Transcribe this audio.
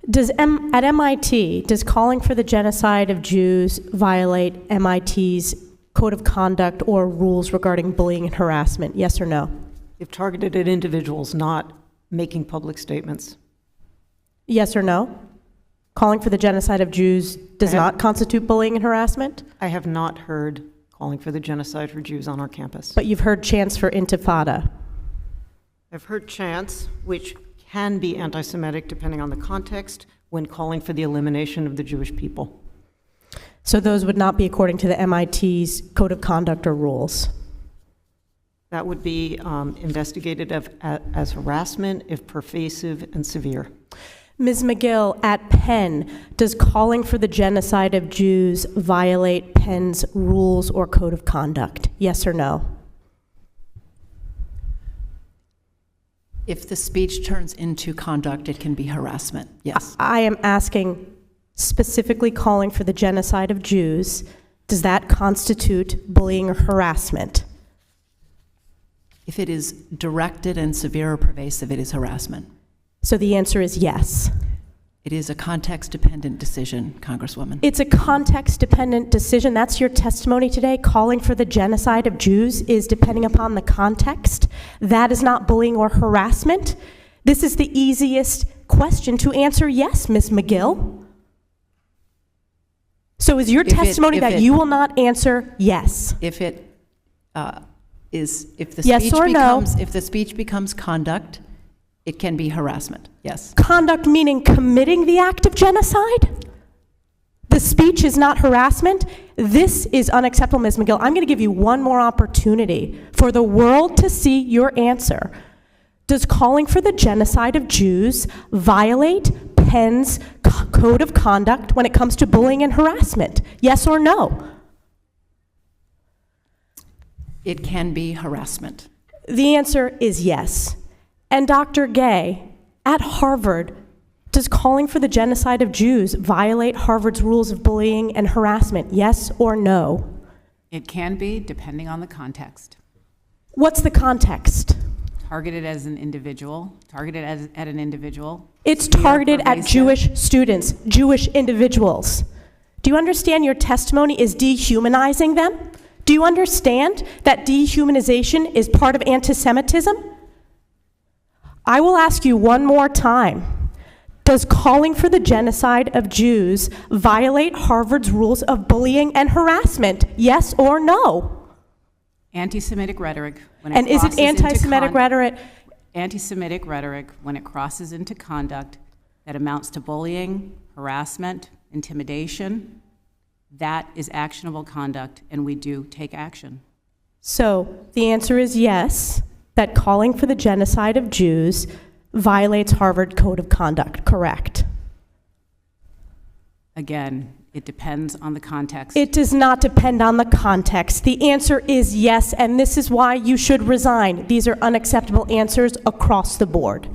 At MIT, does calling for the genocide of Jews violate MIT's code of conduct or rules regarding bullying and harassment? Yes or no? If targeted at individuals, not making public statements. Yes or no? Calling for the genocide of Jews does not constitute bullying and harassment? I have not heard calling for the genocide for Jews on our campus. But you've heard chants for intifada. I've heard chants, which can be anti-Semitic depending on the context, when calling for the elimination of the Jewish people. So those would not be according to the MIT's code of conduct or rules? That would be investigated as harassment if pervasive and severe. Ms. McGill, at Penn, does calling for the genocide of Jews violate Penn's rules or code of conduct? Yes or no? If the speech turns into conduct, it can be harassment, yes. I am asking specifically calling for the genocide of Jews. Does that constitute bullying or harassment? If it is directed and severe or pervasive, it is harassment. So the answer is yes. It is a context-dependent decision, Congresswoman. It's a context-dependent decision. That's your testimony today. Calling for the genocide of Jews is depending upon the context. That is not bullying or harassment. This is the easiest question to answer yes, Ms. McGill. So is your testimony that you will not answer yes? If it if the yes speech or becomes no? if the speech becomes conduct, it can be harassment, yes. Conduct meaning committing the act of genocide? The speech is not harassment? This is unacceptable, Ms. McGill. I'm going to give you one more opportunity for the world to see your answer. Does calling for the genocide of Jews violate Penn's code of conduct when it comes to bullying and harassment? Yes or no? It can be harassment. The answer is yes. And Dr. Gay, at Harvard, does calling for the genocide of Jews violate Harvard's rules of bullying and harassment? Yes or no? It can be, depending on the context. What's the context? Targeted as an individual, targeted at an individual. It's targeted at Jewish students, Jewish individuals. Do you understand your testimony is dehumanizing them? Do you understand that dehumanization is part of anti-Semitism? I will ask you one more time. Does calling for the genocide of Jews violate Harvard's rules of bullying and harassment? Yes or no? Anti-Semitic rhetoric. And is it anti-Semitic rhetoric? Anti-Semitic rhetoric when it crosses into conduct that amounts to bullying, harassment, intimidation, that is actionable conduct, and we do take action. So the answer is yes, that calling for the genocide of Jews violates Harvard Code of Conduct, correct? Again, it depends on the context. It does not depend on the context. The answer is yes, and this is why you should resign. These are unacceptable answers across the board.